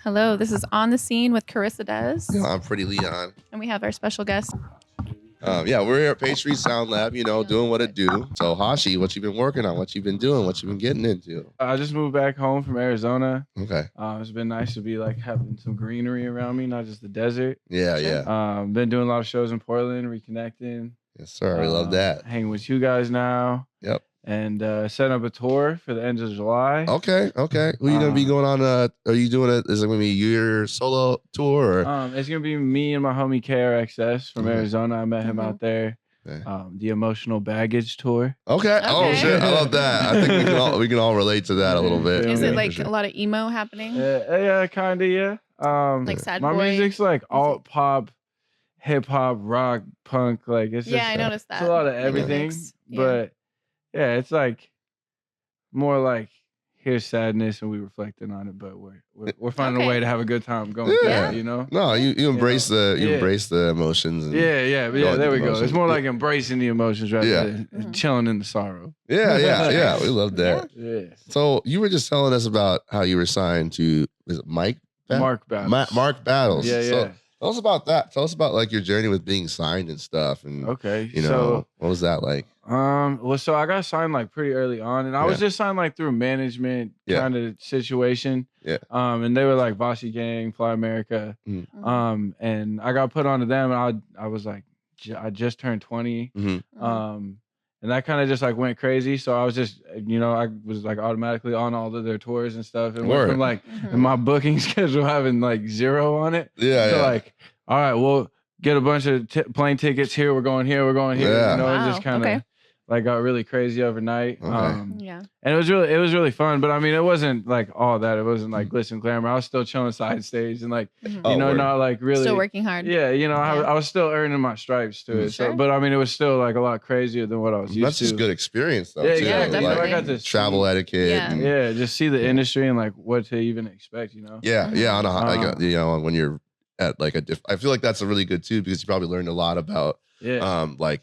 Hello, this is On the Scene with Carissa Des. I'm Pretty Leon. And we have our special guest. We're here at Pastry Sound Lab, doing what it do. So, Hvshi, what you been working on? What you been doing? What you been getting into? I just moved back home from Arizona. Okay. It's been nice to be having some greenery around me, not just the desert. Yeah. Been doing a lot of shows in Portland, reconnecting. Yes, sir. We love that. Hanging with you guys now. Yep. And setting up a tour for the end of July. Okay. Who you gonna be going on? Are you doing it? Is it gonna be your solo tour? Or? It's gonna be me and my homie KRXS from Arizona. I met him out there. Okay. The Emotional Baggage Tour. Okay. Oh shit, I love that. I think we can all relate to that a little bit. Is it like a lot of emo happening? Yeah, kinda. Yeah. Like sad my boy music's like alt pop, hip hop, rock, punk. Like it's just, I noticed that. It's a lot of everything, but yeah, it's like more like here's sadness and we reflecting on it, but we're finding a way to have a good time going through it, you know? No, you embrace embrace the emotions. And yeah. There we go. It's more like embracing the emotions rather than chilling in the sorrow. Yeah. We love that. Yeah. So you were just telling us about how you were signed to Mark Battles. Mark Battles. Yeah. So, tell us about that. Tell us about like your journey with being signed and stuff. And so what was that like? So I got signed like pretty early on, and I was just signed like through management kind of situation. Yeah. And they were like Hvshi Gang, Fly America. And I got put onto them, and I was like, I just turned 20. And that kind of just like went crazy. So I was just, I was like automatically on all of their tours and stuff. And went from like in my booking schedule having like 0 on it. So like, all right, we'll get a bunch of plane tickets here. We're going here. We're going here. Yeah. It just kind of like got really crazy overnight. Okay. And it was really fun. But I mean, it wasn't like all that. It wasn't like glitz and glamour. I was still chilling side stage and like, not like really still working hard. Yeah, I was still earning my stripes to it. Sure. So, but I mean, it was still like a lot crazier than what I was used to. That's just good experience though. Yeah, too. yeah, definitely. I got to travel etiquette. Yeah. just see the industry and like what to even expect. Yeah. On a when you're at like I feel like that's a really good too because you probably learned a lot about like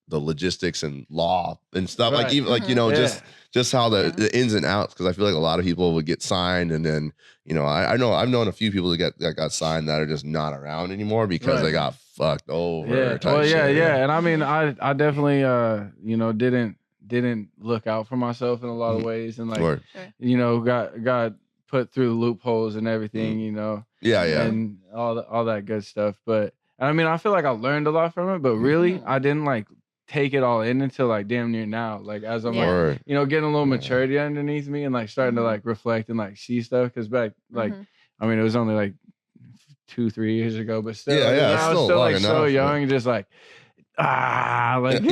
the logistics and law and stuff like even like just how the ins and outs because I feel like a lot of people would get signed and then I've known a few people that got signed that are just not around anymore because they got fucked over. And I mean I definitely didn't look out for myself in a lot of ways and like got put through loopholes and everything and all that good stuff. But I mean I feel like I learned a lot from it, but really I didn't like take it all in until like damn near now, like as I'm like getting a little maturity underneath me and like starting to like reflect and like see stuff because back like I mean it was only like 2-3 years ago, but still I was still like so young and just like I mean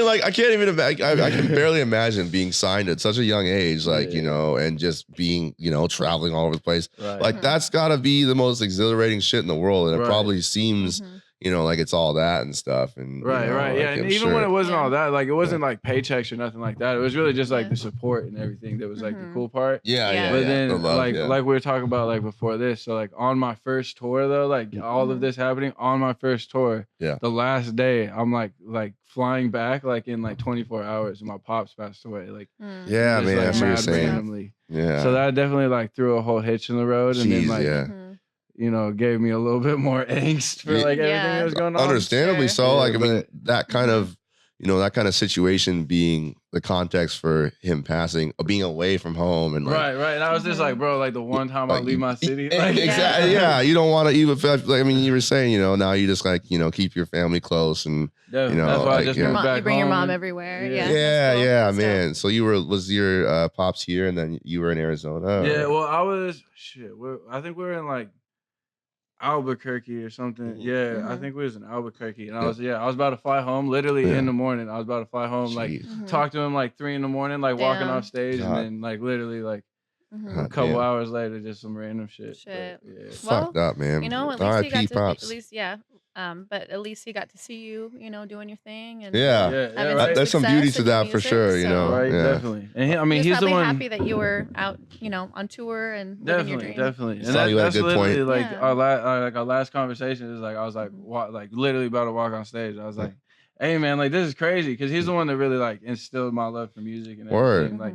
like I can't even imagine. I can barely imagine being signed at such a young age, like and just being traveling all over the place. Like that's gotta be the most exhilarating shit in the world, and it probably seems like it's all that and stuff. And and even when it wasn't all that, like it wasn't like paychecks or nothing like that. It was really just like the support and everything that was like the cool part. But then like we were talking about like before this, so like on my first tour though, like all of this happening on my first tour, the last day I'm like flying back like in like 24 hours and my pops passed away. Like man, that's what you're saying. Randomly. So that definitely like threw a whole hitch in the road and then like gave me a little bit more angst for like everything that was going on. Understandably so. Like I mean, that kind of situation being the context for him passing, being away from home, and like, right. And I was just like, bro, like the one time I leave my city, like, exactly. Yeah, you don't want to even feel like. I mean, you were saying, now you just like keep your family close, and that's why I just moved back. You bring your mom everywhere. Yeah, man. So was your pops here, and then you were in Arizona? Yeah, well, I was I think we were in like Albuquerque or something. I think we was in Albuquerque, and I was about to fly home literally in the morning. I was about to fly home, like talk to him like 3 in the morning, like walking off stage, and then like literally like a couple hours later, just some random shit. Fucked up, man. At least he got to pops. at least but at least he got to see you, doing your thing. And there's some beauty to that for sure, Right, definitely. And he's the one happy that you were out, on tour and living your dream. Definitely. And that's literally point. Like our last conversation is like I was like literally about to walk on stage. I was like, hey man, like this is crazy because he's the one that really like instilled my love for music and everything. Like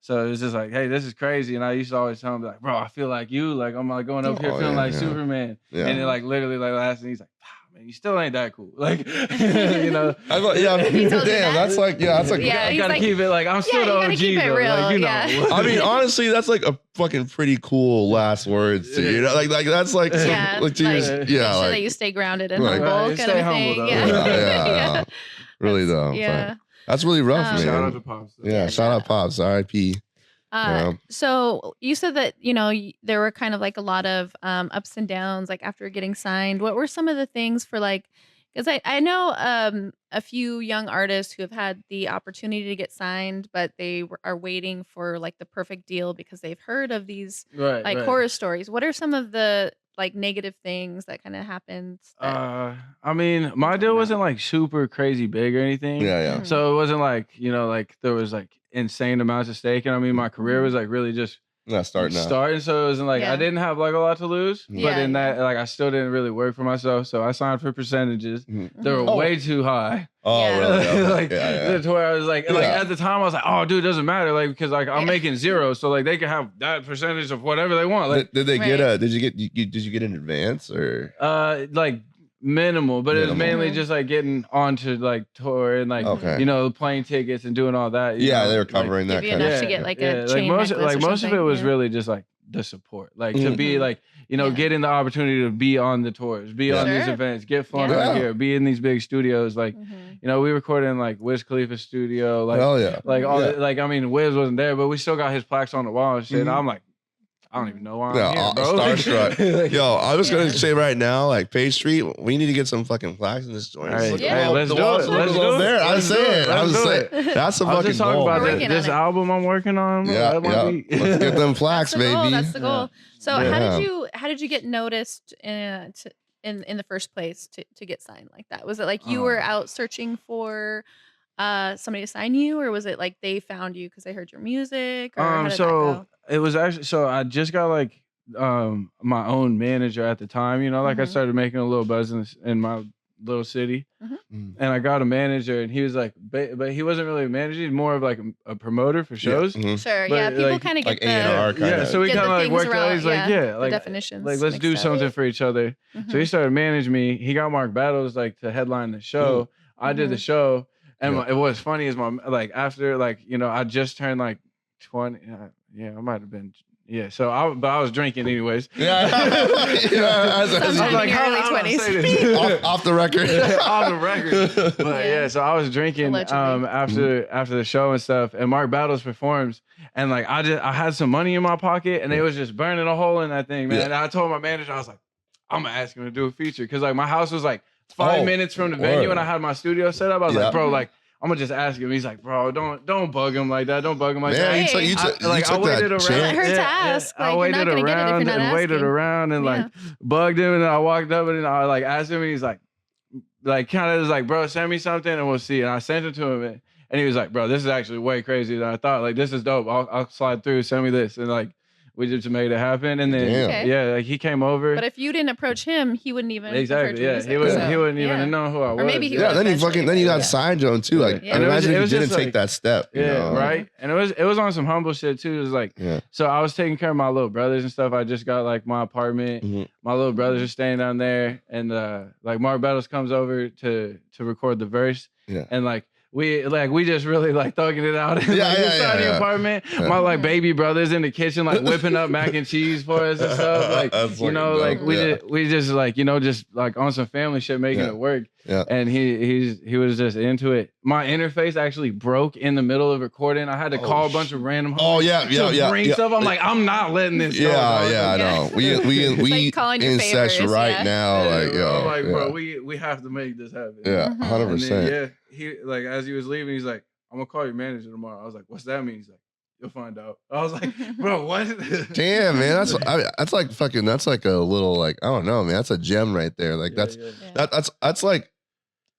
So it was just like, hey, this is crazy. And I used to always tell him, like, bro, I feel like you. Like, I'm like going up here feeling like Superman. And then like literally like last thing, he's like, wow, man, you still ain't that cool. Like, you know. I thought, damn, that's like, that's like, you gotta keep it like, I'm still the OG though. Real, like, you know. I mean, honestly, that's like a fucking pretty cool last words to you know, like that's like, some, like, make sure that you stay grounded and humble, kind stay of humble, thing. Though. Yeah. Really though. Yeah. That's really rough, man. Shout out to Pops. Yeah, shout out Pops. R.I.P. So you said that, you know, there were kind of like a lot of ups and downs, like after getting signed. What were some of the things for like, because I know a few young artists who have had the opportunity to get signed, but they are waiting for like the perfect deal because they've heard of these horror stories. What are some of the like negative things that kind of happened? I mean, my deal wasn't like super crazy big or anything. Yeah. So it wasn't like, you know, like there was like insane amounts at stake. And I mean, my career was like really just starting. So it wasn't like I didn't have like a lot to lose, but in that, like I still didn't really work for myself. So I signed for percentages. They were way too high. Oh, really? Like to where I was like at the time I was like, oh, dude, it doesn't matter, like because like I'm making zero, so like they can have that percentage of whatever they want. Like, did you get an advance or like minimal, but it was mainly just like getting onto like tour and like you know, plane tickets and doing all that. You know, they were covering like, that kind of to get like a chain like most of it was really just like the support, like to be like, you know, getting the opportunity to be on the tours, be on these events, get flown out here, be in these big studios. Like, you know, we recorded in like Wiz Khalifa's studio, like, like all, like I mean, Wiz wasn't there, but we still got his plaques on the wall and shit. And I'm like, I don't even know why I'm here, bro. Starstruck. Yo, I was gonna say right now, like Page Street, we need to get some fucking plaques in this joint. Let's do it. Let's do it. I was saying, that's a fucking goal. Just talking about this album I'm working on. Let's get them plaques, baby. That's the goal. So how did you get noticed in the first place to get signed like that? Was it like you were out searching for somebody to sign you, or was it like they found you because they heard your music? Or how did that go? It was actually, I just got like my own manager at the time, you know, like I started making a little buzz in my little city, and I got a manager, and he was like, but he wasn't really a manager, he's more of like a promoter for shows. Sure, but people kind of get like A&R kinda. So we kind of like worked out. He's like, like definitions, like let's do something for each other. So he started managing me. He got Mark Battles like to headline the show. I did the show, and what's funny is like after like, you know, I just turned like 20. I might have been. Yeah, so I was drinking anyways. I'm like, early 20s. off the record. Off the record. But so I was drinking after the show and stuff, and Mark Battles performs, and like I had some money in my pocket, and they was just burning a hole in that thing, man. And I told my manager, I was like, I'm gonna ask him to do a feature, because like my house was like 5 minutes from the venue, and I had my studio set up. I was like, bro, like, I'm gonna just ask him. He's like, bro, don't bug him like that. Don't bug him like that. I waited around. Let her to ask. I waited around and like bugged him, and then I walked up and I like asked him, and he's like kind of just like, bro, send me something and we'll see. And I sent it to him, and he was like, bro, this is actually way crazier than I thought. Like, this is dope. I'll slide through. Send me this. And like, we just made it happen, and then like he came over. But if you didn't approach him, he wouldn't even he wouldn't even know who I was. Or maybe he then you got signed on too. Like, I imagine if you didn't take that step. You know? Right. And it was on some humble shit too. It was like, so I was taking care of my little brothers and stuff. I just got like my apartment. My little brothers are staying down there, and like Mark Battles comes over to record the verse, and like. We just really like thugging it out inside the apartment. My like baby brothers in the kitchen like whipping up mac and cheese for us and stuff. Like, you know, like we just like, you know, just like on some family shit, making it work. And he was just into it. My interface actually broke in the middle of recording. I had to call a bunch of random homies bring stuff. I'm like, I'm not letting this go. I know. We incest right now. Like, bro, we have to make this happen. 100%. He like, as he was leaving, he's like, I'm gonna call your manager tomorrow. I was like, what's that mean? He's like, you'll find out. I was like, bro, what? Damn, man, that's like fucking. That's like a little like, I don't know, man. That's a gem right there. Like that's like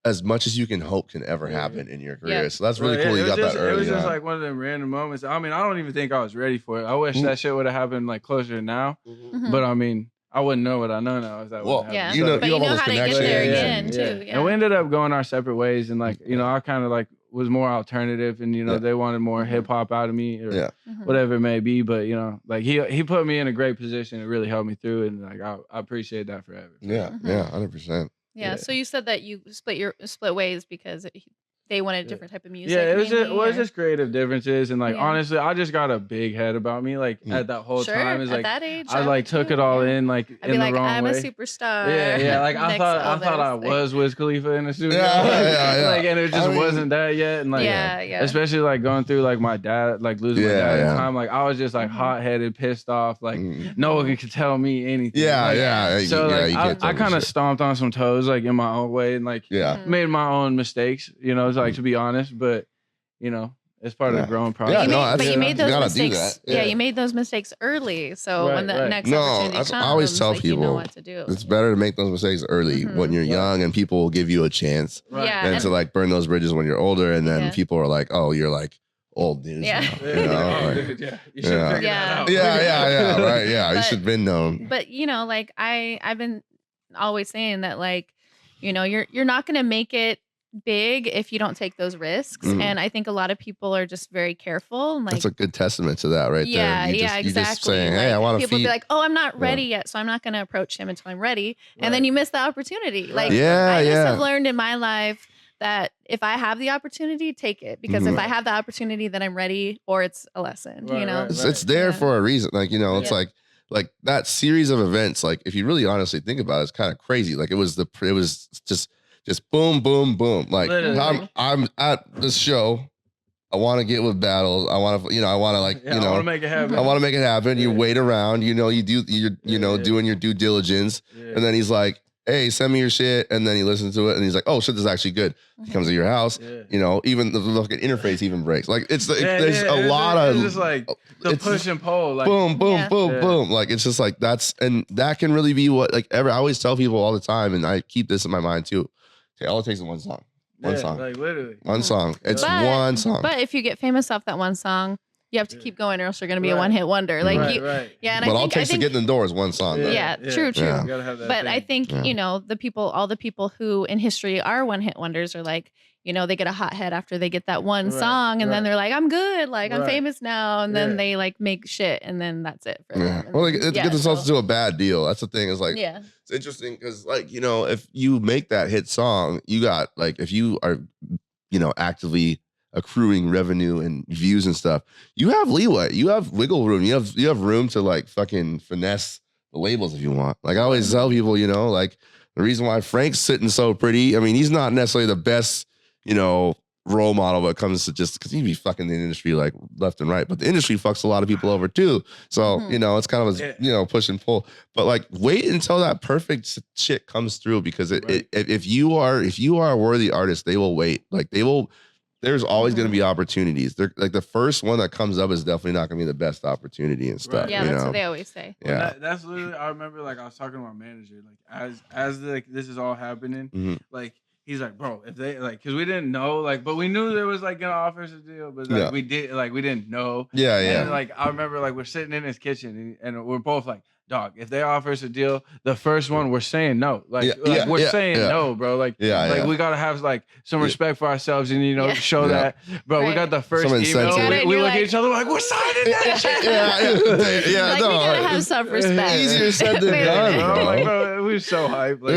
as much as you can hope can ever happen in your career. So that's really cool. You got that early. It was just like one of them random moments. I mean, I don't even think I was ready for it. I wish that shit would have happened like closer to now. But I mean, I wouldn't know what I know now if that wouldn't happen. But you know how to get there again too. And we ended up going our separate ways, and like, you know, I kind of like was more alternative, and they wanted more hip hop out of me, or whatever it may be. But like he put me in a great position. It really helped me through, and like I appreciate that forever. Yeah, 100%. Yeah. So you said that you split ways because they wanted a different type of music. Yeah, it was just creative differences, and like honestly, I just got a big head about me. Like at that whole time, is like at that age, I like took it all in like I'd be in like, the wrong I'm way. a superstar. Yeah. Like I thought I was Wiz Khalifa in the studio. Like, and it just wasn't that yet. And like, especially like going through like my dad, like losing my dad at the time. Like I was just like hot headed, pissed off. Like no one could tell me anything. So like I kind of stomped on some toes like in my own way, and like made my own mistakes. It's like to be honest. But it's part of the growing process. But you made those mistakes. Yeah, you made those mistakes early. So when the next opportunity comes, I always tell people, you know what to do. It's better to make those mistakes early when you're young, and people will give you a chance. Than to like burn those bridges when you're older, and then people are like, "Oh, you're like old dudes." Yeah. Now, you should have figured that out. Right. Yeah, you should have been known. But like I've been always saying that like, you're not gonna make it big if you don't take those risks, and I think a lot of people are just very careful. And like, that's a good testament to that, right there. Exactly. You just saying, "Hey, I want to." People be like, "Oh, I'm not ready yet, so I'm not going to approach him until I'm ready," and then you miss the opportunity. Like, I just have learned in my life that if I have the opportunity, take it, because if I have the opportunity, then I'm ready, or it's a lesson. It's there for a reason. Like it's like that series of events. Like if you really honestly think about it, it's kind of crazy. Like it was just boom, boom, boom. Like I'm at this show. I want to get with battles. I want to, I want to like, I want to make it happen. I want to make it happen. You wait around, you do, you're doing your due diligence. And then he's like, "Hey, send me your shit." And then he listens to it and he's like, "Oh shit, this is actually good." He comes to your house, even the fucking interface even breaks. Like it's there's a lot of, it's just like the push and pull, like boom, boom, boom, boom. Like it's just like that can really be what I always tell people all the time, and I keep this in my mind too. Okay, all it takes is one song. One song. Like literally. One song. It's one song. But if you get famous off that one song, you have to keep going, or else you're going to be a one-hit wonder. Like yeah. And but all it takes to get in the door is one song. True. Yeah. But I think all the people who in history are one-hit wonders are like, they get a hothead after they get that one song, and then they're like, "I'm good, like I'm famous now," and then they like make shit, and then that's it for them. Well, it gets themselves to a bad deal. That's the thing. Is like, it's interesting because like if you make that hit song, you got like if you are actively accruing revenue and views and stuff, you have leeway, you have wiggle room, you have room to like fucking finesse the labels if you want. Like I always tell people, like the reason why Frank's sitting so pretty, I mean, he's not necessarily the best role model when it comes to just because he'd be fucking the industry like left and right, but the industry fucks a lot of people over too. So it's kind of a push and pull. But like wait until that perfect shit comes through, because if you are a worthy artist, they will wait. Like they will. There's always going to be opportunities. They're like the first one that comes up is definitely not going to be the best opportunity and stuff. Yeah, that's what they always say. Yeah, that's literally. I remember like I was talking to my manager like as this is all happening, like. He's like, "Bro, if they like," because we didn't know, like, but we knew there was like gonna offer us a deal, but like we didn't know. And like I remember, like we're sitting in his kitchen, and we're both like, "Dog, if they offer us a deal, the first one we're saying no. We're saying no, bro. Like, we gotta have like some respect for ourselves, and show that, bro. We got the first email. We look at each other like we're signing that shit. Like, we gotta have self-respect. Easier said than done, bro. Like, bro, we were so hyped. Like,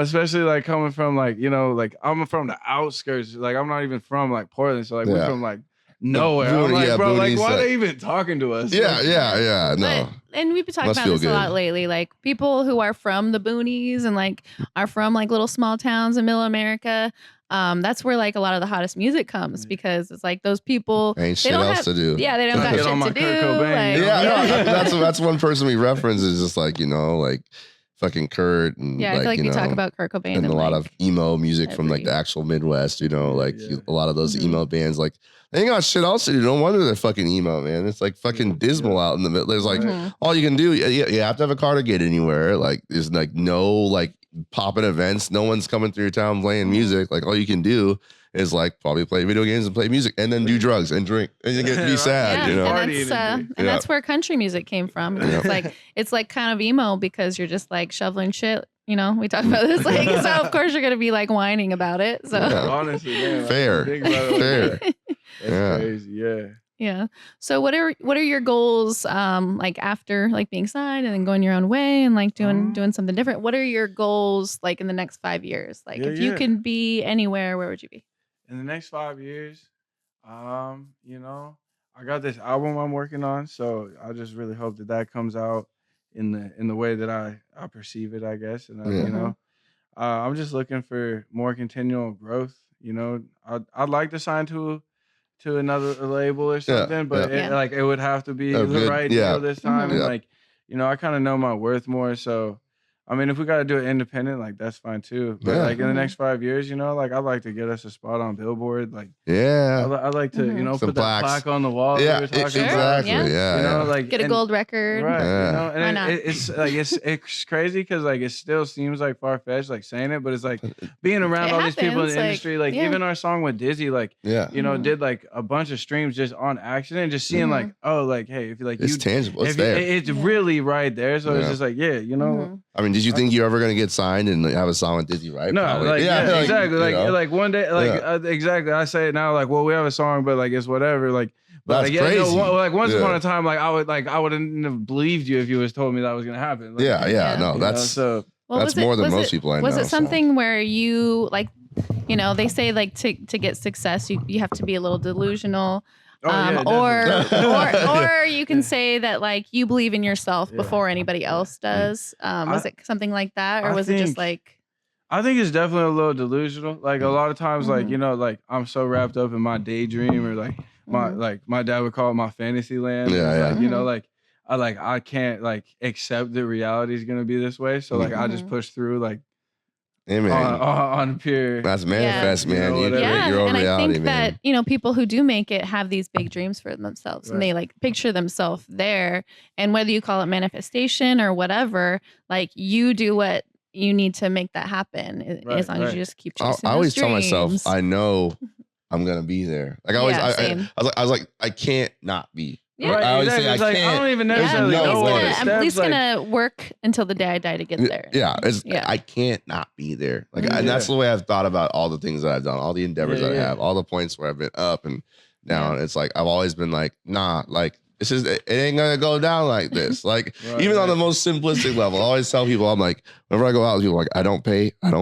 especially like coming from like like I'm from the outskirts. Like I'm not even from like Portland, so like we're from like nowhere. I'm like, bro, like why are they even talking to us? No. And we've been talking about this a lot lately. Like people who are from the boonies and like are from like little small towns in middle America. That's where like a lot of the hottest music comes, because it's like those people ain't shit else to do. Yeah, they don't got shit to do. Like, that's one person we reference is just like like fucking Kurt and I feel like we talk about Kurt Cobain and a lot of emo music from like the actual Midwest. Like a lot of those emo bands, like they ain't got shit else to do. No wonder they're fucking emo, man. It's like fucking dismal out in the middle. There's like all you can do. You have to have a car to get anywhere. Like there's like no like popping events. No one's coming through your town playing music. Like all you can do is like probably play video games and play music and then do drugs and drink and you get to be sad. And that's where country music came from. It's like kind of emo because you're just like shoveling shit You know, we talked about this. Like, so of course you're gonna be like whining about it. So honestly, yeah, fair. That's crazy. Yeah. Yeah. So what are your goals like after like being signed and then going your own way and like doing something different? What are your goals like in the next 5 years? Like if you can be anywhere, where would you be? In the next 5 years, you know, I got this album I'm working on, so I just really hope that comes out in the way that I perceive it, I guess. And you know, I'm just looking for more continual growth. You know, I'd like to sign to another label or something, but it would have to be the right deal this time. And like, you know, I kind of know my worth more, so I mean, if we got to do it independent, like that's fine too. But like in the next 5 years, you know, like I'd like to get us a spot on Billboard. Like, I'd like to, you know, put that plaque on the wall. Yeah, exactly. Yeah, you know, like get a gold record. Right. You know, and it's like it's crazy because like it still seems like far fetched, like saying it, but it's like being around all these people in the industry. Like even our song with Dizzy, like you know, did like a bunch of streams just on accident, just seeing like, oh, like hey, if you like it's tangible, it's there. It's really right there. So it's just like you know. I mean, did you think you're ever gonna get signed and have a song with Dizzy, right? No, Probably. like exactly. Like one day, like exactly. I say it now, like, well, we have a song, but like it's whatever. Like, but that's crazy. No, like once upon a time, like I wouldn't have believed you if you was told me that was gonna happen. Like, no, that's so. Well, that's more than most people I know. Was it something where you like, you know, they say like to get success, you have to be a little delusional. Or you can say that like you believe in yourself before anybody else does. Was it something like that, or was it just like? I think it's definitely a little delusional. Like a lot of times, like you know, like I'm so wrapped up in my daydream, or like my dad would call it my fantasy land. Like, you know, like I can't like accept that reality is gonna be this way. So like I just push through like. On pure. That's manifest, man. You create your own and reality, I think that, you know, people who do make it have these big dreams for themselves and they like picture themselves there. And whether you call it manifestation or whatever, like you do what you need to make that happen as long as you just keep chasing I always those tell dreams. myself, I know I'm going to be there. Like I always, I was like, I can't not be. Yeah. Right, I always say I can't. I don't even necessarily know I'm at least gonna work until the day I die to get there. I can't not be there. Like, and that's the way I've thought about all the things that I've done, all the endeavors that I have, all the points where I've been up and down. It's like I've always been like, nah, like it's just it ain't gonna go down like this. Like even on the most simplistic level, I always tell people, I'm like, whenever I go out with people, like I don't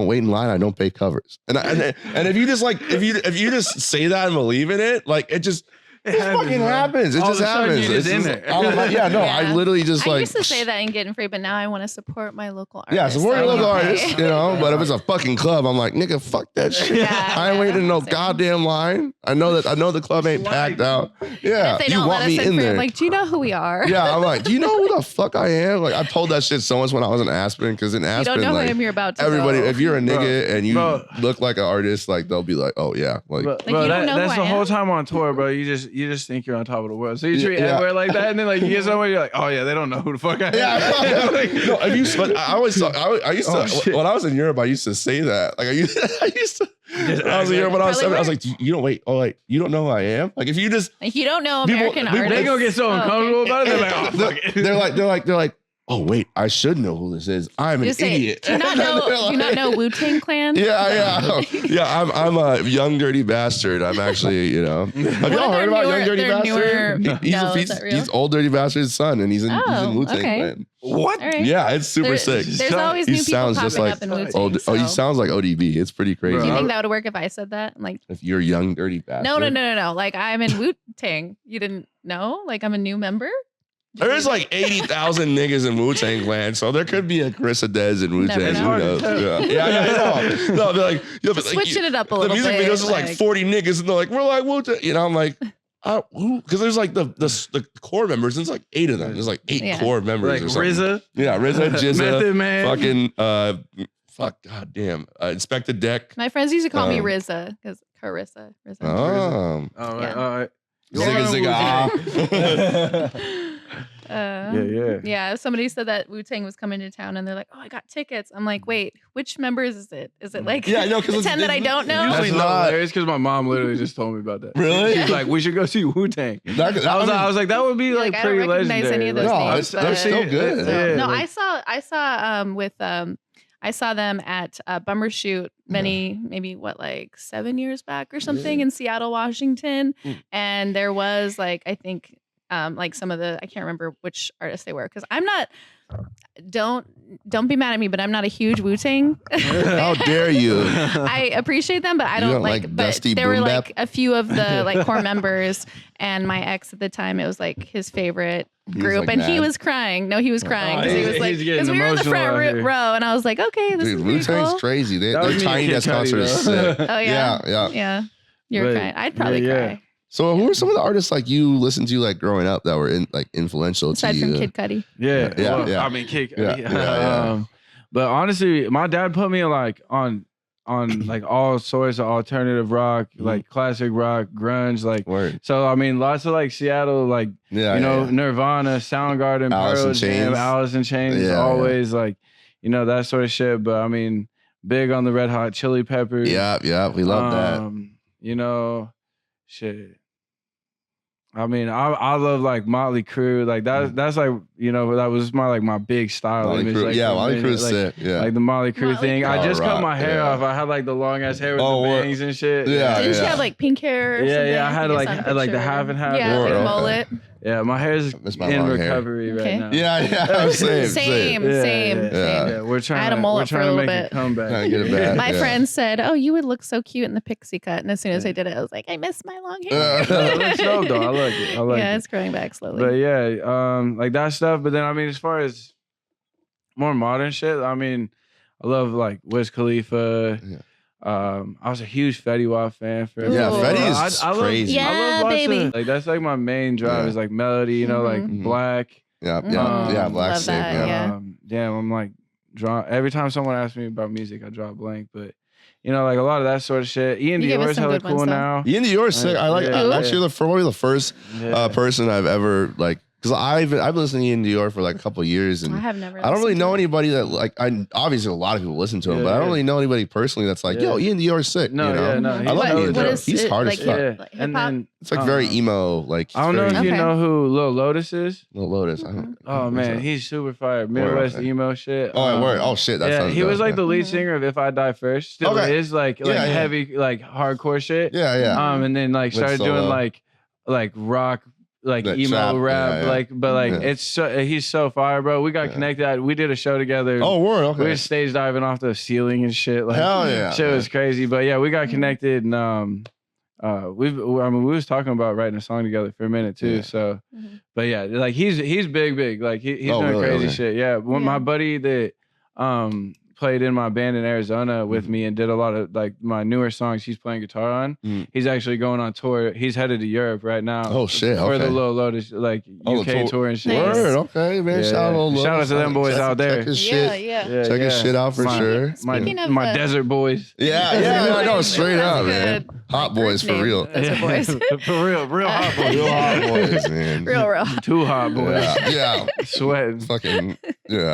wait in line, I don't pay covers. And if you just like if you just say that and believe in it, like it just. It fucking happens. It just happens. It's in there. I literally just I used to say that and getting free, but now I want to support my local artists. Yeah, support your local artists, you know. But if it's a fucking club, I'm like, nigga, fuck that shit. I ain't waiting in no goddamn line. I know the club ain't packed out. Yeah, if they don't let us in there. I'm like, do you know who we are? Yeah, I'm like, do you know who the fuck I am? Like, I told that shit so much when I was in Aspen, because in Aspen, you don't know like, who you're about to everybody, know. if you're a nigga and you look like an artist, like they'll be like, oh yeah, like, bro, that's the whole time on tour, bro. You just think you're on top of the world. So you treat everywhere like that, and then like you get somewhere, you're like, oh yeah, they don't know who the fuck I am. Yeah, no, but I always thought, I used to when I was in Europe, I used to say that. Like I used to when I was in Europe when I was 7, I was like, you don't wait. Oh, like you don't know who I am. Like if you just like you don't know American artists, they gonna get so uncomfortable about it. They're like, oh fuck it. They're like. Oh wait, I should know who this is. I'm an idiot. Do you not know Wu-Tang Clan? Yeah. I'm a young dirty bastard. I'm actually, you know. Have y'all heard about young dirty bastard? He's old dirty bastard's son, and he's in Wu-Tang Clan. What? Right. Yeah, it's super sick. There's always new people popping up in Wu-Tang. He sounds like ODB. It's pretty crazy. Do you think that would work if I said that? Like, if you're a young dirty bastard. No. Like I'm in Wu-Tang. You didn't know? Like I'm a new member. There's like 80,000 niggas in Wu-Tang Clan, so there could be a Carissa Dez in Wu-Tang. Who knows? Yeah. No, they're like, switching it up a little bit. The music videos is like 40 niggas, and they're like, we're like Wu-Tang. You know, I'm like, because there's like the core members. There's like 8 of them. There's like 8 core members. Like RZA. Yeah, RZA, GZA, Method Man. Fucking goddamn, Inspector Deck. My friends used to call me RZA because Carissa. Oh, all right. Zigga. Yeah. Somebody said that Wu-Tang was coming to town, and they're like, "Oh, I got tickets." I'm like, "Wait, which members is it? Is it like 10 that I don't know?" Usually not. It's because my mom literally just told me about that. Really? She's like, "We should go see Wu-Tang." I was like, that would be like pretty I don't recognize legendary. any of those names. They're still good. No, I saw with I saw them at Bumbershoot maybe like 7 years back or something in Seattle, Washington. And there was like, I think like some of I can't remember which artists they were, because I'm not, don't be mad at me, but I'm not a huge Wu-Tang. How dare you? I appreciate them, but I don't like but there were like a few of the like core members, and my ex at the time, it was like his favorite group, and he was crying. No, he was crying because he was like, because we were in the front row, and I was like, okay, this is Wu-Tang's cool. crazy. Their Tiny Desk concert is sick. Oh yeah. You're crying. I'd probably cry. So who are some of the artists like you listened to like growing up that were influential aside to you? from Kid Cudi? I mean Kid Cudi. But honestly, my dad put me like on like all sorts of alternative rock, like classic rock, grunge, like so. I mean, lots of like Seattle, like Nirvana, Soundgarden, Alice in Chains, always like that sort of shit. But I mean, big on the Red Hot Chili Peppers. Yeah, we love that. Shit. I mean, I love like Motley Crue, like that's like that was my big style. Motley Crue, like, Motley Crue's sick. Like the Motley Crue thing. I just cut my hair off. I had like the long ass hair with the bangs and shit. Didn't you have like pink hair? Or something? I had like the half and half. Yeah, like mullet. Yeah, my hair's in recovery right now. Yeah, same. We're trying. I had a mullet for a little bit. Comeback. Get it back. My friend said, "Oh, you would look so cute in the pixie cut." And as soon as I did it, I was like, "I miss my long hair." It's dope though. I like it. It's growing back slowly. But like that stuff. But then I mean, as far as more modern shit, I mean, I love like Wiz Khalifa. I was a huge Fetty Wap fan for Fetty is crazy. I love baby. Like that's like my main drive is like melody, like Black. Black safe. Damn, I'm like every time someone asks me about music, I draw a blank. But like a lot of that sort of shit. Ian Dior's hella cool now. Ian Dior's sick. I like actually probably the first person I've ever like. Because I've been listening to Ian Dior for like a couple of years, and I have never. I don't really know anybody that like. Obviously a lot of people listen to him, but I don't really know anybody personally that's like, yo, Ian Dior's sick. No, I love Ian Dior. He's hard as fuck. Like and then it's like very emo. Like I don't know if you know who Lil Lotus is. Lil Lotus. I don't. Oh man, he's super fire. Midwest emo shit. Oh, word. Oh shit. That he was like the lead singer of If I Die First. Still is like heavy like hardcore shit. Yeah. And then like started doing like rock. Like emo trap, rap, it's so he's so fire, bro. We got connected. We did a show together. Oh, word, okay. We were stage diving off the ceiling and shit. Like, hell yeah, shit was crazy. But yeah, we got connected, and we was talking about writing a song together for a minute too. So, but yeah, like he's big, like he's doing crazy shit. Yeah, my buddy that played in my band in Arizona with me and did a lot of like my newer songs he's playing guitar on. He's actually going on tour. He's headed to Europe right now. Oh shit. For the Lil Lotus like UK tour and shit. Nice. Word, okay, man. Shout out to them boys out there. Check his shit. Check his shit out for sure. My desert boys. Yeah, no, straight up, man. Hot boys for real. Desert boys. For real hot boys. Real hot boys, man. Real. Too hot boys. Yeah. Sweating. Fucking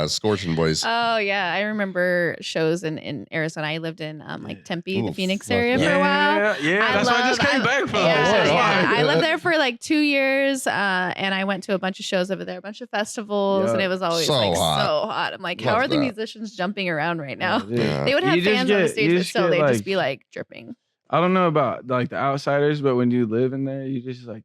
scorching boys. Oh yeah, I remember shows in Arizona. I lived in like Tempe, the Phoenix area for a while. Yeah, that's why I just came back from. I lived there for like 2 years, and I went to a bunch of shows over there, a bunch of festivals, and it was always so hot. I'm like, how are the musicians jumping around right now? They would have fans on the stage, but still, they'd just be like dripping. I don't know about like the outsiders, but when you live in there, you just like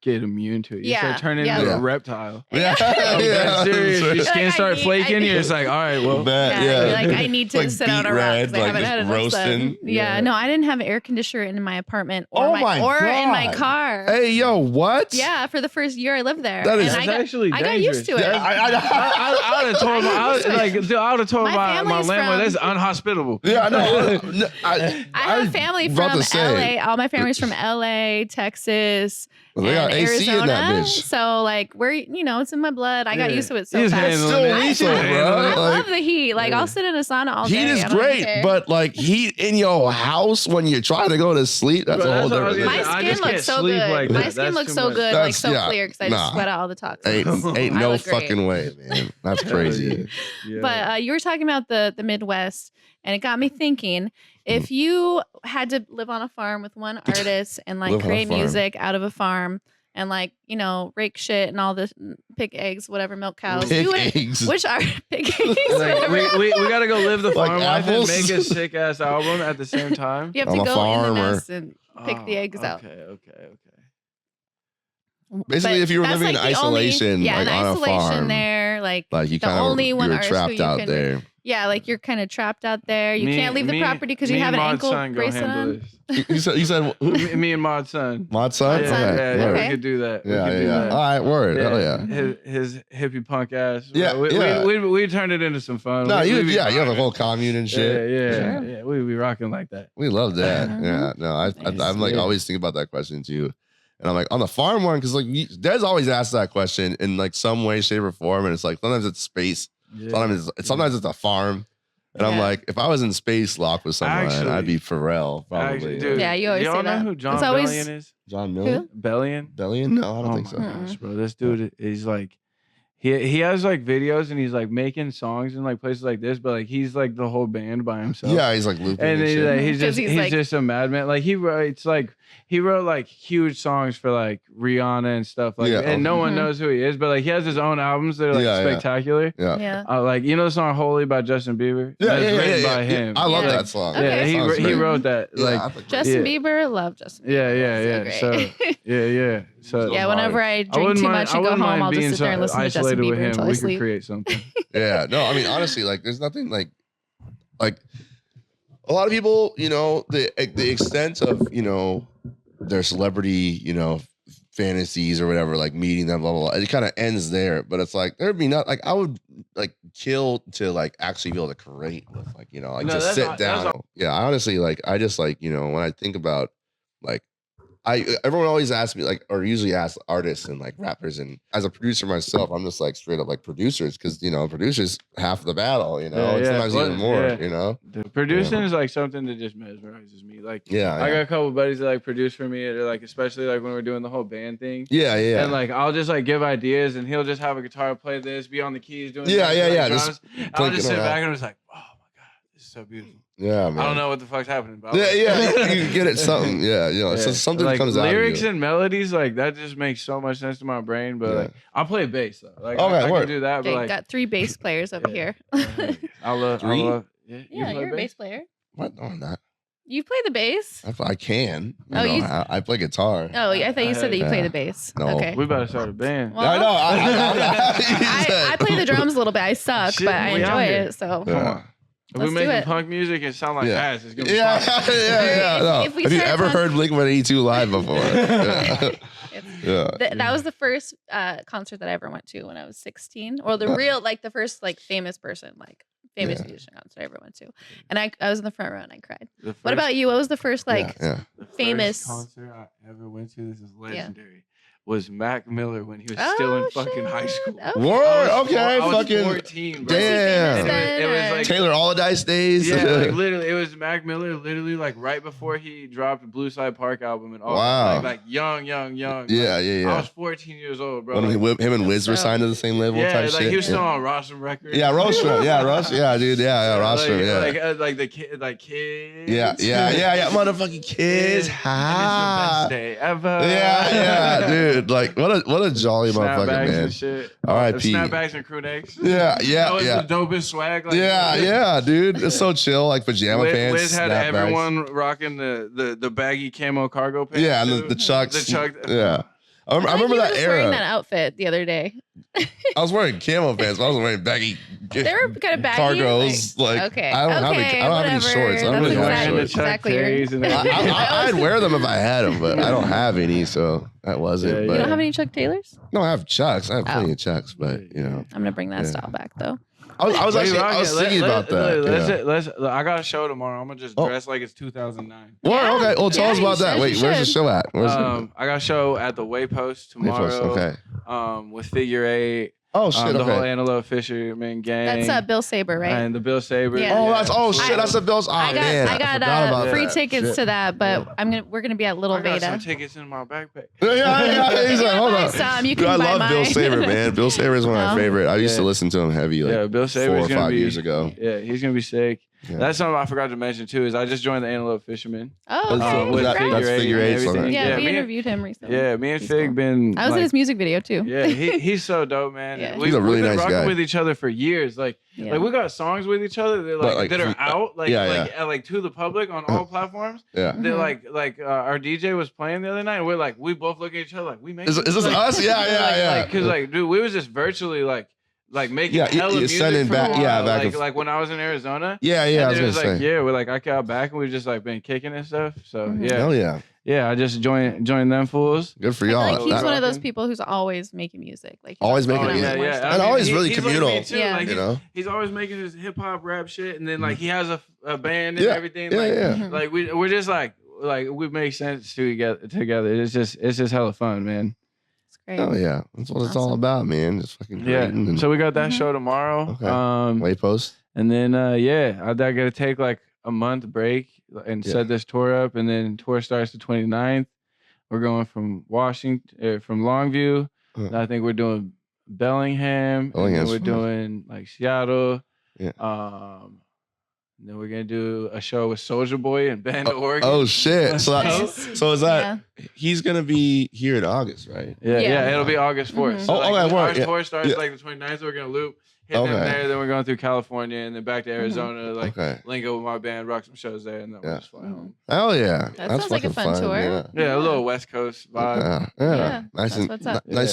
get immune to it. You start turning into a reptile. Serious. Your skin start flaking. You're just like, all right, well, like I need to like sit on a rock because I haven't had enough roasting. sun. No, I didn't have air conditioner in my apartment or in my car. Hey, yo, what? Yeah, for the first year I lived there. That's actually dangerous. I got used to it. I would have told my landlord that's unhospitable. Yeah, I know. I have family from LA. All my family's from LA, Texas. Well, they got AC Arizona, in that bitch. So like it's in my blood. I got used to it so fast. It's still lethal, bro. I love the heat. Like I'll sit in a sauna all day. Heat is great, but like heat in your house when you're trying to go to sleep, that's a whole different thing. My skin looks so good. My skin looks so good, like so clear because I just sweat out all the toxins. Ain't no fucking way, man. That's crazy. But you were talking about the Midwest, and it got me thinking. If you had to live on a farm with one artist and like create music out of a farm, and like, rake shit and all this, pick eggs, whatever, milk cows. Pick eggs. Which are pick eggs. Like, we gotta go live the farm life and apples? make a sick ass album at the same time. You have to go in the nest and pick the eggs out. Okay. Basically, if you were living in isolation, like on a farm, there, like you kind of, you're trapped out there. Yeah, like you're kind of trapped out there. You can't leave the property because you have an ankle bracelet on. You said me and Mod's son. Mod's son? Yeah, we could do that. Yeah. All right, word. Yeah. Oh yeah. His hippie punk ass. Yeah, we turned it into some fun. No, you have a whole commune and shit. Yeah. We be rocking like that. We love that. Yeah. No, I'm like always think about that question too. And I'm like, on the farm one, because like Des always asks that question in like some way, shape, or form. And it's like sometimes it's space, sometimes it's a farm. And I'm like, if I was in space locked with someone, I'd be Pharrell, probably. Actually, dude, yeah, you always say that. Y'all know who John Bellion is? John Miller? Bellion? No, I don't think so. Gosh, bro, this dude is like, he has like videos and he's like making songs in like places like this, but like he's like the whole band by himself. Yeah, he's like looping and he's like, just a madman. Like he wrote like huge songs for like Rihanna and stuff like that. And no one knows who he is, but like he has his own albums that are like spectacular. Yeah. Like the song Holy by Justin Bieber? That's written by him. I love that song. Okay. Yeah, he wrote that. Like Justin Bieber, love Justin Bieber. So whenever I drink too much and go home, I'll just sit there and listen to Justin Bieber until I sleep. We could create something. Yeah, no, I mean honestly, like there's nothing like a lot of people, the extent of their celebrity, fantasies or whatever, like meeting them, blah blah blah. It kind of ends there, but it's like there'd be not like I would like kill to like actually be able to create with just sit down. Yeah, I honestly I just when I think about like. Everyone always asks me or usually asks artists and like rappers, and as a producer myself, I'm just like straight up like producers because producers half the battle, and sometimes even more, The producing is like something that just mesmerizes me. Like I got a couple of buddies that like produce for me, or like especially like when we're doing the whole band thing. Yeah. And like I'll just like give ideas, and he'll just have a guitar, play this, be on the keys doing drums. I'll just sit back and I'm just like, oh my god, this is so beautiful. Yeah, man. I don't know what the fuck's happening, but you get it something. So something like comes out of lyrics you. and melodies, like that just makes so much sense to my brain. But like I'll play bass though. Like I can do that. But like got 3 bass players over here. I love 3. You're a bass player. What? No, I'm not. You play the bass? I can. I play guitar. Oh, I thought you said that you play the bass. No. Okay. We better start a band. Well, I know. I play the drums a little bit. I suck, but I enjoy it. So come on. If we're making punk music and sound like ass, it's gonna be fun. No. Have you ever heard Blink-182 live before? That was the first concert that I ever went to when I was 16, or the real the first famous person musician concert I ever went to, and I was in the front row and I cried. What about you? What was the first famous concert I ever went to? This is legendary. Was Mac Miller when he was still in fucking high school. Word, okay, I was fucking 14, bro. Damn. It was like Taylor Alldice days. Yeah, like literally, it was Mac Miller. Literally, like right before he dropped the Blue Side Park album and all. Wow. Like young. Yeah. I was 14 years old, bro. When him and Wiz were signed to the same label. Yeah, type like shit. he was still on Rostrum Records. Yeah, Rostrum. Yeah, Rostrum. Yeah, dude. Yeah, Rostrum. Like the kid, like kids. Yeah. Motherfucking kids. It's the best day ever. Yeah, dude. Like what a jolly motherfucker, man. R.I.P. Snapbacks and crew necks. Yeah. That was the dopest swag. Like, yeah, dude. It's so chill, like pajama pants. Wiz had everyone rocking the baggy camo cargo pants. Yeah, and the chucks. The chuck. Yeah. I remember that era. Wearing that outfit the other day. I was wearing camo pants, but I was wearing baggy. They were kind of baggy. Cargos. Okay. I don't have any shorts. I don't really have shorts. Exactly. I'd wear them if I had them, but I don't have any, so that wasn't. You don't have any Chuck Taylors? No, I have Chucks. I have plenty of Chucks, but I'm gonna bring that style back though. I was thinking about that. I got a show tomorrow. I'm gonna just dress like it's 2009. Well, okay. Well, tell us about that. Wait, where's the show at? I got a show at the Waypost tomorrow. Okay. With Figure 8. Oh shit! The whole Antelope Fisherman gang. That's Bill Saber, right? And the Bill Saber. Yeah. That's a Bill's. I got free tickets to that, but we're gonna be at Little Veda. I got some tickets in my backpack. Yeah. He's like, hold on. You can I buy love Bill Saber, man. Bill Saber is one of my favorite. I used to listen to him heavy, like Bill Saber's 4 or 5 years ago. Yeah, he's gonna be sick. That's something I forgot to mention too. Is I just joined the Antelope Fishermen. Oh, okay. With figure eight and everything. Yeah, we interviewed him recently. Yeah, me and Fig been. I was in his music video too. Yeah, he's so dope, man. He's a really nice guy. We've been rocking with each other for years. Like we got songs with each other that are out like to the public on all platforms. Yeah. That our DJ was playing the other night, and we're like, we both look at each other like, we make. Is this us? Yeah. Because dude, we was just virtually making hella music sending back, like when I was in Arizona. Yeah. I was gonna say. We're like, I got back and we've just been kicking and stuff. So hell yeah. Yeah, I just joined them fools. Good for y'all. Like he's one of those people who's always making music. Like always making music. And always really communal. Like you know, he's always making his hip hop rap shit, and then he has a band and everything. Like we're just like we make sense together. It's just hella fun, man. Great. Oh yeah, that's what it's all about, man. Just fucking creating. So we got that show tomorrow. Okay. Waypost. And then I gotta take like a month break and set this tour up, and then tour starts the 29th. We're going from from Longview. I think we're doing Bellingham. And then we're doing like Seattle. Yeah. And then we're gonna do a show with Soulja Boy in Bend, Oregon. Oh shit! So is that he's gonna be here in August, right? Yeah. It'll be August 4th. Mm-hmm. So our tour starts like the 29th. We're gonna loop, hit them there. Then we're going through California and then back to Arizona. Link up with my band, rock some shows there, and then we'll just fly home. Oh yeah, that sounds like a fun tour. Yeah, a little West Coast vibe. Yeah. Nice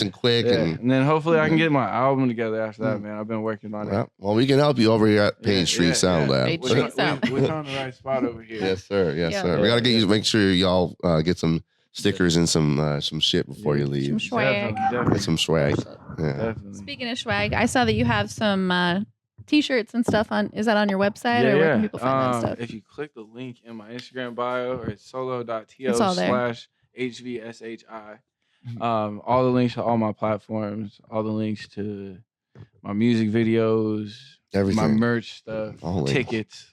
and quick, and then hopefully I can get my album together after that, man. I've been working on it. Well, we can help you over here at Page Street Sound Lab. We're on the right spot over here. Yes, sir. We gotta make sure y'all get some stickers and some shit before you leave. Some swag. Get some swag. Yeah. Speaking of swag, I saw that you have some t-shirts and stuff on. Is that on your website or where can people find that stuff? If you click the link in my Instagram bio, or it's solo.to/HVSHI. All the links to all my platforms, all the links to my music videos, everything, my merch stuff, tickets,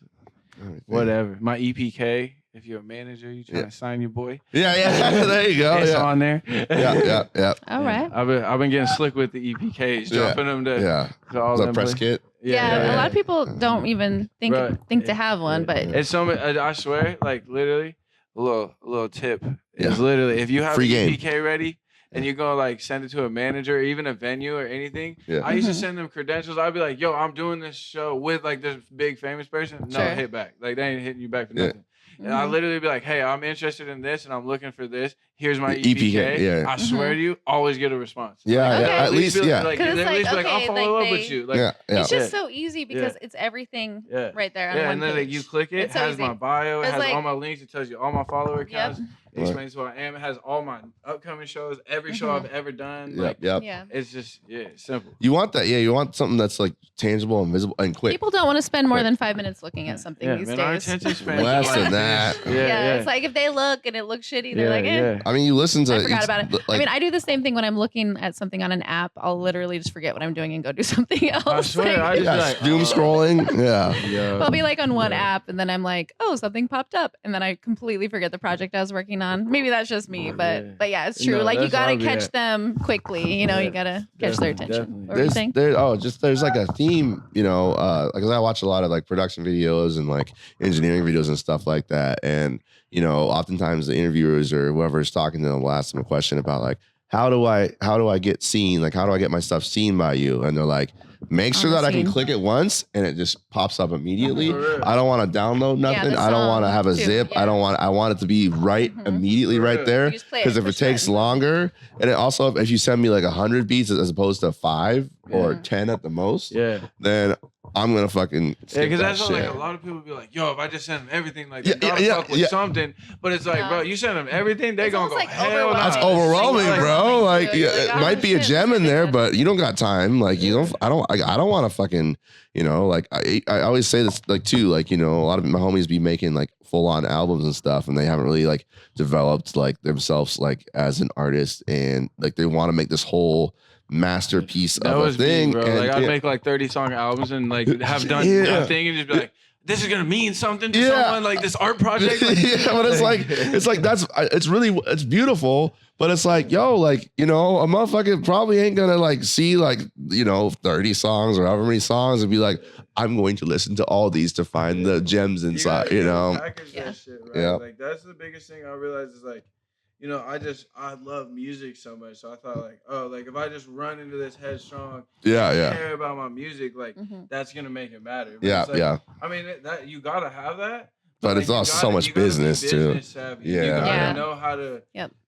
whatever. My EPK. If you're a manager, you trying to sign your boy. Yeah. There you go. It's on there. Yeah. All right. I've been getting slick with the EPKs, dropping them to all the press kit. Yeah, a lot of people don't even think to have one, but it's so. I swear, like literally, a little tip is literally if you have an EPK ready. And you're gonna send it to a manager, or even a venue or anything. Yeah. I used to send them credentials. I'd be like, "Yo, I'm doing this show with this big famous person." No, hit back. They ain't hitting you back for nothing. And I literally be like, "Hey, I'm interested in this, and I'm looking for this. Here's my EPK." I swear to you, always get a response. At least I'll follow up with you. It's just so easy because it's everything right there on one and then page. you click it. It has my bio. It has all my links. It tells you all my follower accounts. It explains who I am. It has all my upcoming shows, every show I've ever done. It's just simple. You want that? Yeah, you want something that's tangible and visible and quick. People don't want to spend more than 5 minutes looking at something these days. Our attention span less than that. It's like if they look and it looks shitty, they're like, eh. I mean, you listen to. I forgot about it. I mean, I do the same thing when I'm looking at something on an app. I'll literally just forget what I'm doing and go do something else. I swear, I just doom scrolling. Yeah. I'll be on one app and then I'm like, oh, something popped up, and then I completely forget the project I was working on. Maybe that's just me, but yeah, it's true. You gotta catch them quickly. You gotta catch their attention. What were you saying? There's a theme. Because I watch a lot of production videos and engineering videos and stuff like that, and oftentimes the interviewers or whoever is talking to them will ask them a question about how do I get seen? How do I get my stuff seen by you? And they're like, make sure that I can click it once and it just pops up immediately. I don't want to download nothing. I don't want to have a zip. I want it to be right immediately right there. Because if it takes longer, and it also if you send me 100 beats as opposed to 5 or 10 at the most, then I'm gonna fucking because that's a lot of people be like, yo, if I just send them everything, they gotta fuck with something. But it's bro, you send them everything, they gonna go hell no. That's overwhelming, bro. It might be a gem in there, but you don't got time. You don't. I don't want to fucking. I always say this too. A lot of my homies be making full on albums and stuff, and they haven't really developed themselves as an artist, and they want to make this whole masterpiece of a thing. Me, bro. I'd make 30 song albums and have done nothing and just be like, this is gonna mean something to someone, like this art project. Like, yeah, but it's like it's beautiful, but it's like, yo, like, you know, a motherfucker probably ain't gonna like see like, you know, 30 songs or however many songs and be like, I'm going to listen to all these to find the gems inside, you know. Package that shit, right? Yeah. Like that's the biggest thing I realized is like, you know, I love music so much. So I thought like, oh, like if I just run into this headstrong, care about my music, like that's gonna make it matter. But like, I mean, that you gotta have that, but it's also so much business too. Savvy. You gotta know how to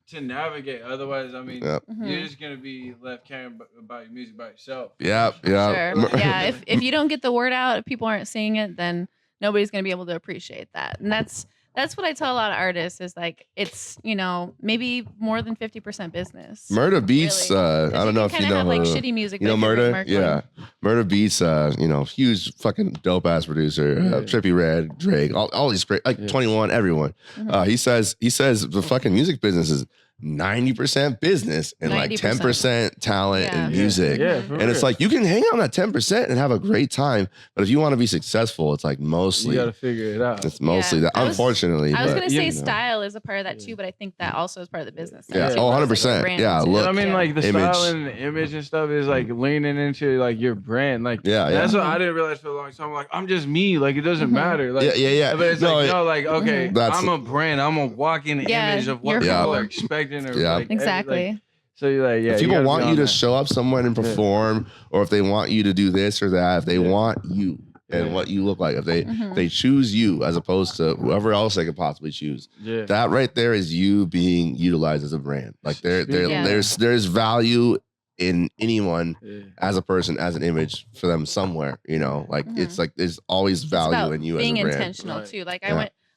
to navigate. Otherwise, I mean, you're just gonna be left caring about your music by yourself. Sure. Yeah. If you don't get the word out, if people aren't seeing it, then nobody's gonna be able to appreciate that, and that's what I tell a lot of artists is like, it's, you know, maybe more than 50% business. Murder Beats, really. I don't know if you know have like shitty music. You know Murder? Yeah. Murder Beats, you know, huge fucking dope ass producer, Trippie Redd, Drake, all these great, like 21, everyone. He says the fucking music business is 90% business and 90%. Like 10% talent and music. And it's like, you can hang on that 10% and have a great time. But if you want to be successful, it's like mostly. You got to figure it out. It's mostly that, unfortunately. I was going to say style is a part of that too, but I think that also is part of the business. Yeah. Oh, 100%. Yeah. Look, I mean, like the style and the image and stuff is like leaning into like your brand. Like, that's what I didn't realize for a long time. Like, I'm just me. Like, it doesn't matter. Like, But it's like, no, like, okay, I'm a brand. I'm a walking image of what people are expecting. Or like, exactly. Like, so you're like, if people want you to show up somewhere and perform, or if they want you to do this or that, if they want you and what you look like, if they choose you as opposed to whoever else they could possibly choose, that right there is you being utilized as a brand. Like there's value in anyone as a person, as an image for them somewhere, you know, like it's like there's always value in you as a brand. Being intentional too. Like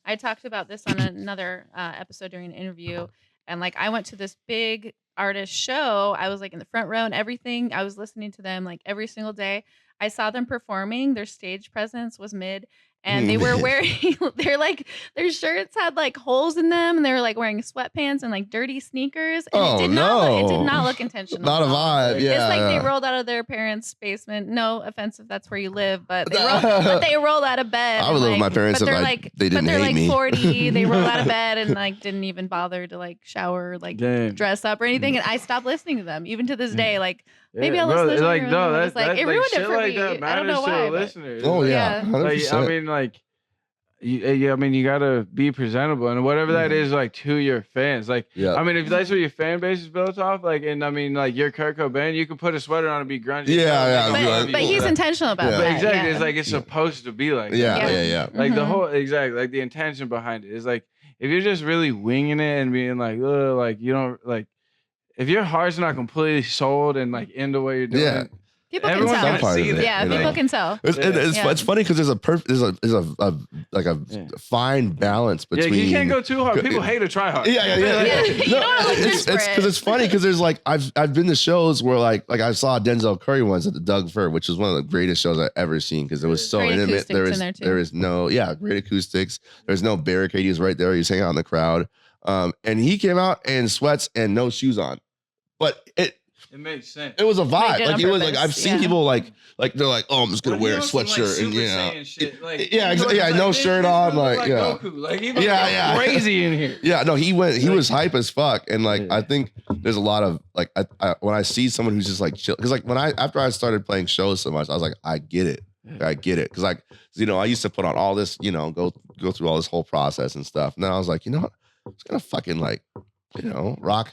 I talked about this on another episode during an interview. And like, I went to this big artist show. I was like in the front row and everything. I was listening to them like every single day. I saw them performing. Their stage presence was mid. And they were wearing, their shirts had like holes in them. And they were like wearing sweatpants and like dirty sneakers. And it did not look intentional. Not a vibe. Yeah. It's like they rolled out of their parents' basement. No offense if that's where you live, but they rolled out of bed. I would live with my parents if they didn't hate me. But they're like 40. They rolled out of bed and like didn't even bother to like shower, like dress up or anything. And I stopped listening to them. Even to this day, like, maybe I'll listen to like, no, that's like it ruined it for like me. I don't know why. Listeners. Oh yeah, like, I mean, like, I mean, you gotta be presentable, and whatever that is, like to your fans. Like, I mean, if that's what your fan base is built off, like, and I mean, like, you're Kurt Cobain, you can put a sweater on and be grungy. But he's intentional about that. But exactly, it's like it's supposed to be like. Like the whole like the intention behind it is like if you're just really winging it and being like, ugh, like you don't like. If your heart's not completely sold and like into what you're doing, people can tell. People can tell. It's funny because there's a fine balance between. Yeah, you can't go too hard. People hate to try hard. Yeah. It's because it's funny because there's like I've been to shows where like I saw Denzel Curry once at the Doug Fir, which was one of the greatest shows I've ever seen because it was so intimate. There is no great acoustics. There's no barricade. He was right there. He was hanging out in the crowd. And he came out in sweats and no shoes on. But it made sense. It was a vibe. Like it was like I've seen people like they're like, oh, I'm just gonna wear a sweatshirt and no shirt on, like Goku. Like he was crazy in here. Yeah, no, he was hype as fuck, and like I think there's a lot of like I when I see someone who's just like chill, because like after I started playing shows so much, I was like, I get it, because like you know I used to put on all this, you know, go through all this whole process and stuff, and then I was like, you know what, I'm just gonna fucking like. You know, rock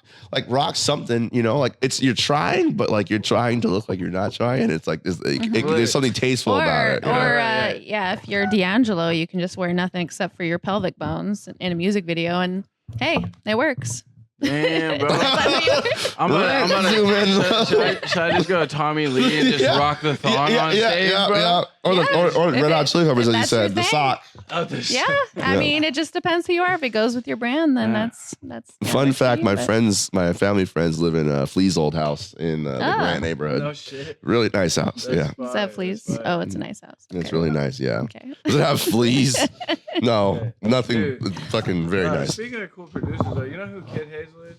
something, you know, like you're trying, but like you're trying to look like you're not trying. It's like there's something tasteful about it. If you're D'Angelo, you can just wear nothing except for your pelvic bones in a music video, and hey, it works. Damn, bro. I'm gonna should I just go to Tommy Lee and just rock the thong on stage, bro? Or Red Hot Chili Peppers, as you said, the sock. I mean, it just depends who you are. If it goes with your brand, then that's fun fact. My family friends live in Flea's old house in the Grant neighborhood. No shit. Really nice house. Is that Flea's? Oh, it's a nice house. Okay. It's really nice. Yeah. Okay. Does it have fleas? No, nothing. Dude, fucking very nice. Speaking of cool producers, though, you know who Kid Hazel is?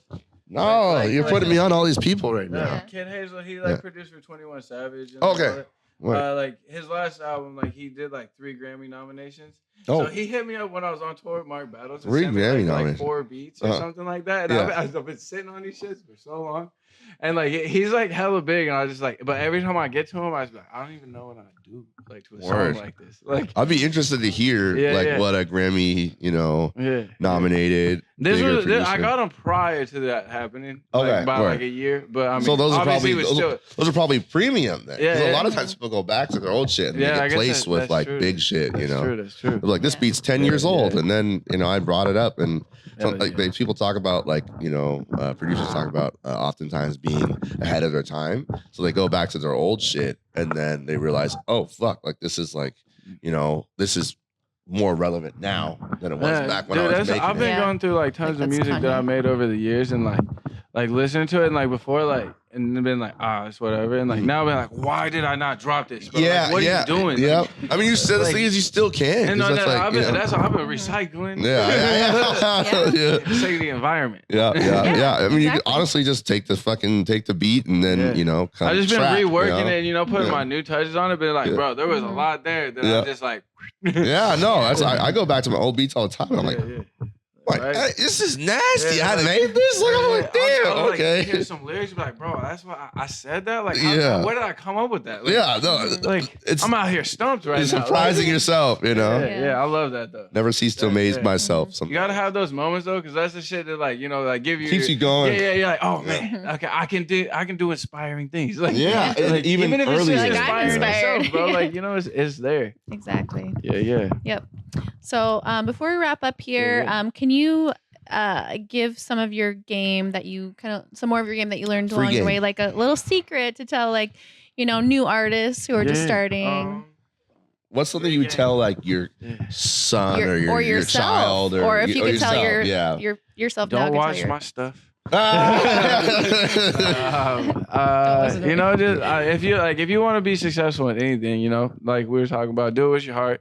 No, you're putting me on all these people right now. Kid Hazel, he produced for 21 Savage. And okay. Like his last album, like he did like 3 Grammy nominations. So he hit me up when I was on tour with Mark Battles and sent me like 4 beats or something like that. And I've been sitting on these shits for so long. And like he's like hella big, and I was just like, but every time I get to him, I was like, I don't even know what I do like to a song like this. Like I'd be interested to hear what a Grammy, nominated. I got him prior to that happening, by like a year. But I mean, so those are probably premium then. Yeah, a lot of times people go back to their old shit and they get placed with like big shit. That's true. Like this beat's 10 years old, and then I brought it up, and people talk about like producers talk about oftentimes being ahead of their time, so they go back to their old shit, and then they realize, oh fuck, like this is like this is more relevant now than it was back when I was making I've been going through like tons of music that I made over the years, and like listening to it, and like before, like, and been like, it's whatever, and like now I've been like, why did I not drop this? But, like, what are you doing? Yeah, I mean, you still the thing is you still can. And I've been recycling. Yeah. Save the environment. Yeah. I mean, you could honestly just take the beat and then I just been reworking it, putting my new touches on it. But like, bro, there was a lot there that I just like. I go back to my old beats all the time, and I'm like. Like, hey, this is nasty. I made this. Like, I'm like, damn. I'll, okay. Hear some lyrics, be like, bro, that's why I said that. Like, where did I come up with that? Like, like, I'm out here stumped right now. You're surprising yourself, Yeah, I love that though. Never cease to amaze myself. You gotta have those moments though, because that's the shit that like give you keeps you going. Yeah. Like, oh man, okay, I can do inspiring things. Like, like, even if it's just inspiring yourself, bro. Like, it's there. Exactly. Yeah. Yep. So before we wrap up here, can you give some of your game that you some more of your game that you learned along your way, like a little secret to tell like, new artists who are just starting? What's something you would tell like your son or your child, or if you could tell yourself? Don't watch my stuff. If you want to be successful in anything, like we were talking about, do it with your heart.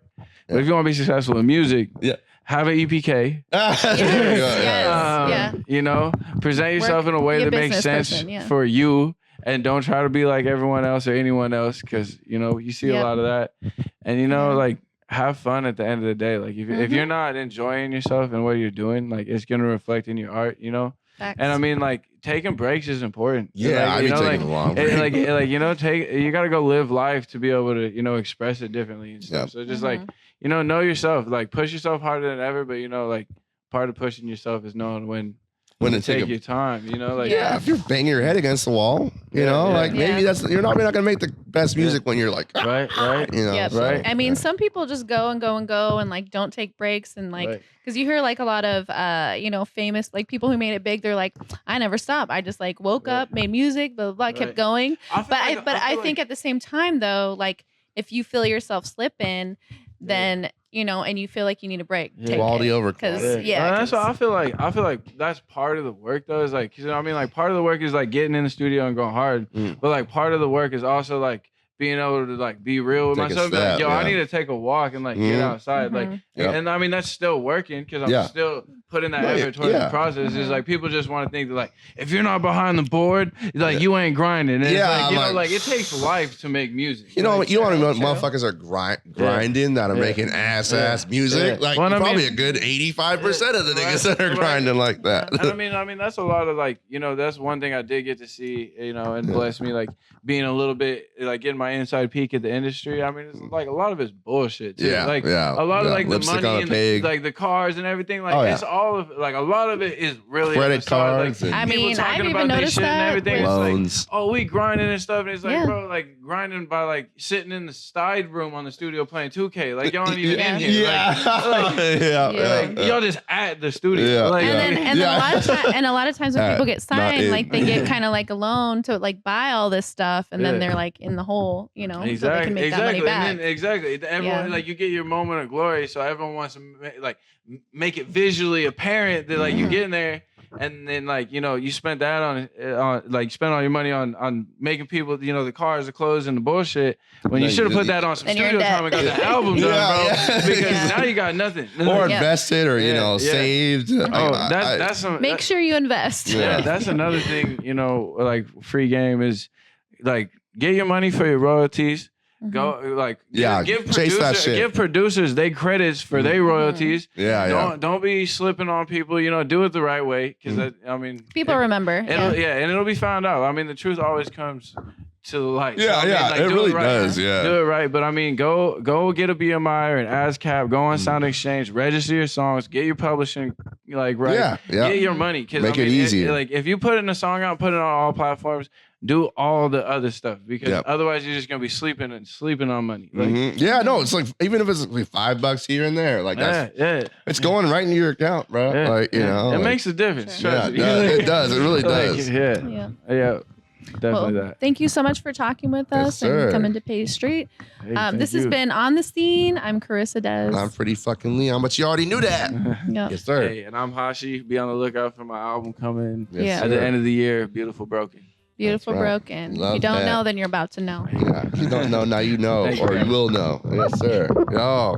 But if you want to be successful in music, have an EPK. Present yourself in a way that makes sense for you, and don't try to be like everyone else or anyone else, because you see a lot of that. And like, have fun at the end of the day. Like if you're not enjoying yourself and what you're doing, like it's gonna reflect in your art. Facts. And I mean, like, taking breaks is important. Yeah, like, taking a long break. You gotta go live life to be able to, express it differently and stuff. So just like, know yourself. Like, push yourself harder than ever. But like, part of pushing yourself is knowing when to take your time. If you're banging your head against the wall, maybe you're not gonna make the best music when you're like right. Right. I mean, some people just go and like don't take breaks, and like because you hear like a lot of famous like people who made it big. They're like, I never stopped. I just like woke up, made music, blah blah, blah kept going. I think at the same time though, like if you feel yourself slipping, then and you feel like you need a break. Quality over quality. That's what I feel like. I feel like that's part of the work though. Is like, like part of the work is like getting in the studio and going hard. But like part of the work is also like being able to like be real with myself. Like, I need to take a walk and like get outside. Like, and I mean that's still working because I'm still putting that effort towards the process. Is like people just want to think that like if you're not behind the board, like you ain't grinding. And it's like, like it takes life to make music. You want to know motherfuckers are grinding that are making ass music. Like probably a good 85% of the niggas that are grinding like that. And I mean that's a lot of like that's one thing I did get to see and bless me, like being a little bit like getting my inside peek at the industry. I mean it's like a lot of it's bullshit too. A lot of like the money and like the cars and everything, like it's all of like a lot of it is really credit cards. Like, I mean, I've even noticed that and everything. Loans. It's like, we grinding and stuff. And it's like, bro, like grinding by like sitting in the side room on the studio playing 2K. Like y'all aren't even in here. Like, y'all just at the studio. Like, and a lot of times when people get signed, like they get kind of like a loan to like buy all this stuff, and then they're like in the hole, so they can make that money back. And then, everyone like you get your moment of glory, so everyone wants to like make it visually apparent that like you get in there, and then like you spent that on like spent all your money on making people the cars, the clothes, and the bullshit when you should have put that on some studio time and got the album done, bro. Because now you got nothing, or invested, or saved. That's some. Make sure you invest. Yeah, that's another thing. Like free game is like get your money for your royalties. Go like give producers they credits for their royalties. Don't be slipping on people. Do it the right way because people remember. And it'll be found out. I mean, the truth always comes to the light. Yeah, it really does. Yeah, do it right. But I mean, go get a BMI or an ASCAP. Go on Sound Exchange. Register your songs. Get your publishing right. Yeah. Get your money. Make it easier. If you put in a song out, put it on all platforms. Do all the other stuff because otherwise you're just gonna be sleeping on money. Yeah, no, it's like even if it's like $5 here and there, like it's going right into your account, bro. It makes a difference. Sure. It does. It really does. Yeah. Definitely that. Thank you so much for talking with us and coming to Pay Street. This has been On the Scene. I'm Carissa Des. I'm Pretty Fucking Leon, but you already knew that. Yes, sir. Hey, and I'm Hvshi. Be on the lookout for my album coming at the end of the year. Beautiful Broken. Beautiful Broken. If you don't know, then you're about to know. Yeah. If you don't know, now you know, or you will know. Yes, sir. Yo.